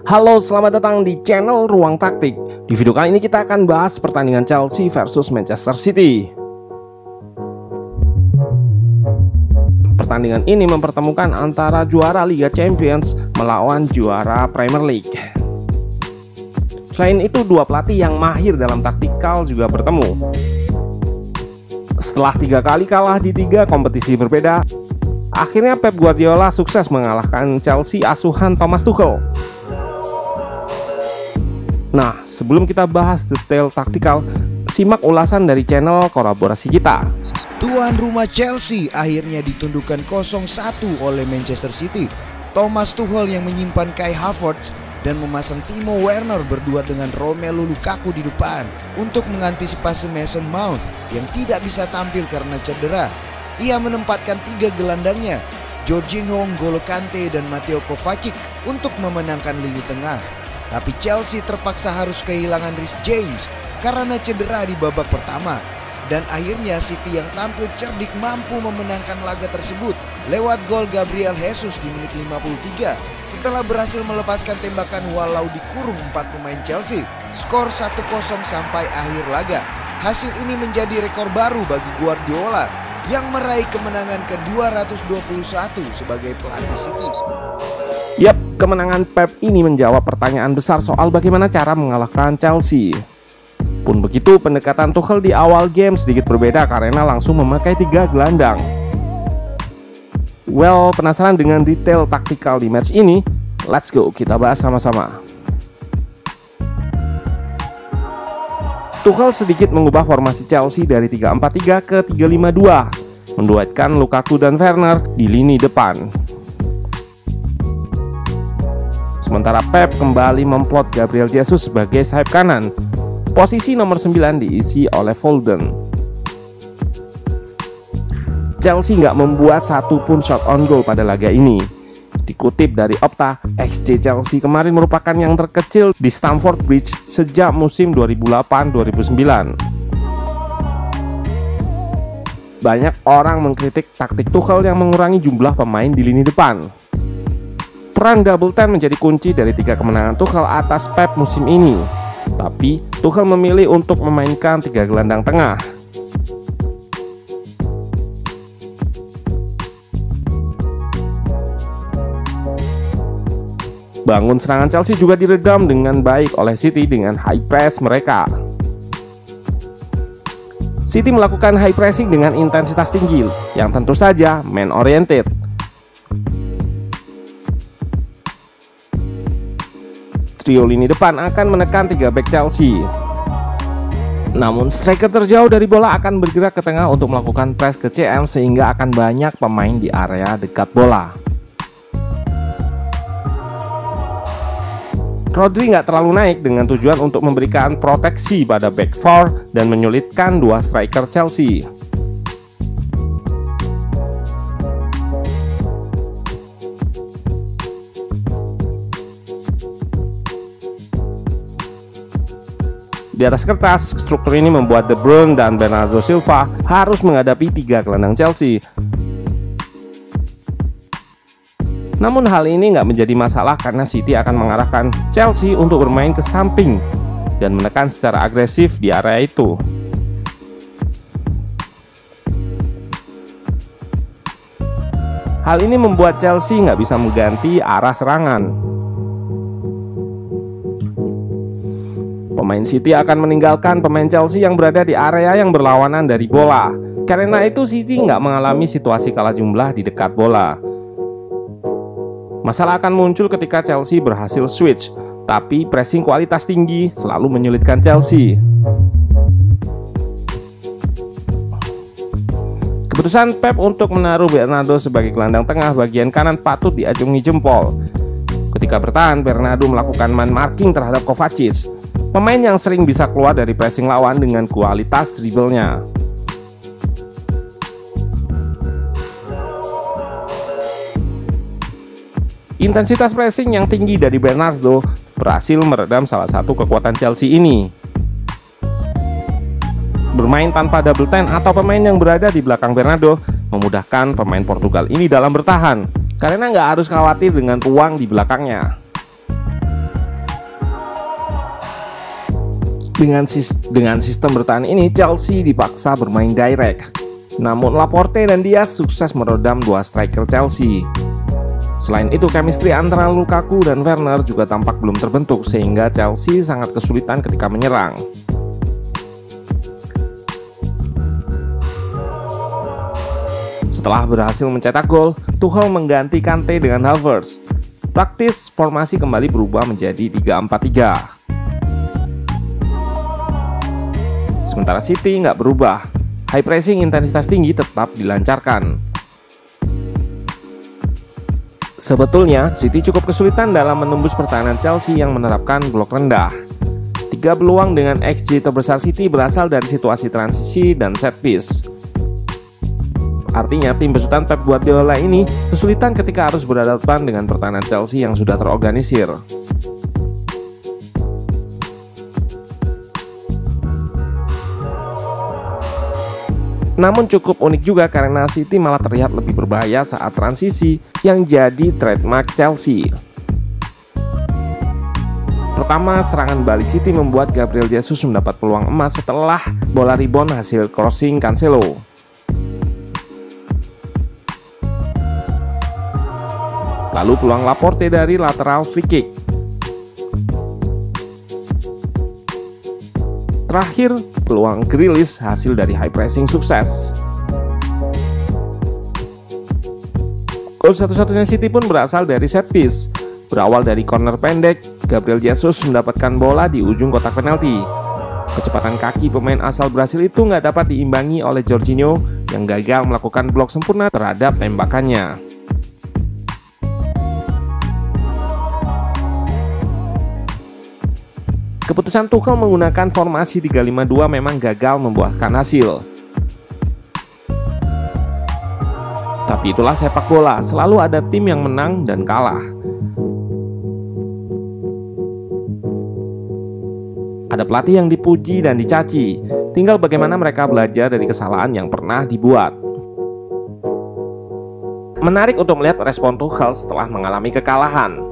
Halo, selamat datang di channel Ruang Taktik. Di video kali ini kita akan bahas pertandingan Chelsea versus Manchester City. Pertandingan ini mempertemukan antara juara Liga Champions melawan juara Premier League. Selain itu, dua pelatih yang mahir dalam taktikal juga bertemu. Setelah 3 kali kalah di 3 kompetisi berbeda, akhirnya Pep Guardiola sukses mengalahkan Chelsea asuhan Thomas Tuchel. Nah, sebelum kita bahas detail taktikal, simak ulasan dari channel kolaborasi kita. Tuan rumah Chelsea akhirnya ditundukkan 0-1 oleh Manchester City. Thomas Tuchel yang menyimpan Kai Havertz dan memasang Timo Werner berdua dengan Romelu Lukaku di depan untuk mengantisipasi Mason Mount yang tidak bisa tampil karena cedera. Ia menempatkan 3 gelandangnya, Jorginho, N'Golo Kante dan Mateo Kovacic untuk memenangkan lini tengah. Tapi Chelsea terpaksa harus kehilangan Reece James karena cedera di babak pertama. Dan akhirnya City yang tampil cerdik mampu memenangkan laga tersebut lewat gol Gabriel Jesus di menit 53 setelah berhasil melepaskan tembakan walau dikurung 4 pemain Chelsea. Skor 1-0 sampai akhir laga. Hasil ini menjadi rekor baru bagi Guardiola yang meraih kemenangan ke-221 sebagai pelatih City. Yap, kemenangan Pep ini menjawab pertanyaan besar soal bagaimana cara mengalahkan Chelsea. Pun begitu, pendekatan Tuchel di awal game sedikit berbeda karena langsung memakai 3 gelandang. Well, penasaran dengan detail taktikal di match ini? Let's go, kita bahas sama-sama. Tuchel sedikit mengubah formasi Chelsea dari 3-4-3 ke 3-5-2, menduetkan Lukaku dan Werner di lini depan. Sementara Pep kembali memplot Gabriel Jesus sebagai sayap kanan. Posisi nomor 9 diisi oleh Foden. Chelsea nggak membuat satupun shot on goal pada laga ini. Dikutip dari Opta, XG Chelsea kemarin merupakan yang terkecil di Stamford Bridge sejak musim 2008-2009. Banyak orang mengkritik taktik Tuchel yang mengurangi jumlah pemain di lini depan. Peran double ten menjadi kunci dari 3 kemenangan Tuchel atas Pep musim ini. Tapi Tuchel memilih untuk memainkan 3 gelandang tengah. Bangun serangan Chelsea juga diredam dengan baik oleh City dengan high press mereka. City melakukan high pressing dengan intensitas tinggi yang tentu saja man oriented. Trio lini depan akan menekan 3 bek Chelsea. Namun striker terjauh dari bola akan bergerak ke tengah untuk melakukan press ke CM sehingga akan banyak pemain di area dekat bola. Rodri nggak terlalu naik dengan tujuan untuk memberikan proteksi pada back 4 dan menyulitkan 2 striker Chelsea. Di atas kertas, struktur ini membuat De Bruyne dan Bernardo Silva harus menghadapi 3 gelandang Chelsea. Namun hal ini nggak menjadi masalah karena City akan mengarahkan Chelsea untuk bermain ke samping dan menekan secara agresif di area itu. Hal ini membuat Chelsea nggak bisa mengganti arah serangan. Pemain City akan meninggalkan pemain Chelsea yang berada di area yang berlawanan dari bola. Karena itu City nggak mengalami situasi kalah jumlah di dekat bola. Masalah akan muncul ketika Chelsea berhasil switch, tapi pressing kualitas tinggi selalu menyulitkan Chelsea. Keputusan Pep untuk menaruh Bernardo sebagai gelandang tengah bagian kanan patut diacungi jempol. Ketika bertahan, Bernardo melakukan man marking terhadap Kovacic, pemain yang sering bisa keluar dari pressing lawan dengan kualitas dribblenya. Intensitas pressing yang tinggi dari Bernardo berhasil meredam salah satu kekuatan Chelsea ini. Bermain tanpa double ten atau pemain yang berada di belakang Bernardo memudahkan pemain Portugal ini dalam bertahan, karena nggak harus khawatir dengan ruang di belakangnya. Dengan sistem bertahan ini, Chelsea dipaksa bermain direct. Namun Laporte dan Diaz sukses meredam dua striker Chelsea. Selain itu, chemistry antara Lukaku dan Werner juga tampak belum terbentuk, sehingga Chelsea sangat kesulitan ketika menyerang. Setelah berhasil mencetak gol, Tuchel mengganti Kante dengan Havertz. Praktis, formasi kembali berubah menjadi 3-4-3. Sementara City nggak berubah. High pressing intensitas tinggi tetap dilancarkan. Sebetulnya, City cukup kesulitan dalam menembus pertahanan Chelsea yang menerapkan blok rendah. 3 peluang dengan XG terbesar City berasal dari situasi transisi dan set piece. Artinya, tim besutan Pep Guardiola ini kesulitan ketika harus berhadapan dengan pertahanan Chelsea yang sudah terorganisir. Namun cukup unik juga karena City malah terlihat lebih berbahaya saat transisi yang jadi trademark Chelsea. Pertama, serangan balik City membuat Gabriel Jesus mendapat peluang emas setelah bola rebound hasil crossing Cancelo. Lalu peluang Laporte dari lateral free kick. Terakhir, peluang Grealish hasil dari high pressing sukses. Gol satu-satunya City pun berasal dari set piece. Berawal dari corner pendek, Gabriel Jesus mendapatkan bola di ujung kotak penalti. Kecepatan kaki pemain asal Brasil itu nggak dapat diimbangi oleh Jorginho yang gagal melakukan blok sempurna terhadap tembakannya. Keputusan Tuchel menggunakan formasi 3-5-2 memang gagal membuahkan hasil. Tapi itulah sepak bola, selalu ada tim yang menang dan kalah. Ada pelatih yang dipuji dan dicaci, tinggal bagaimana mereka belajar dari kesalahan yang pernah dibuat. Menarik untuk melihat respon Tuchel setelah mengalami kekalahan.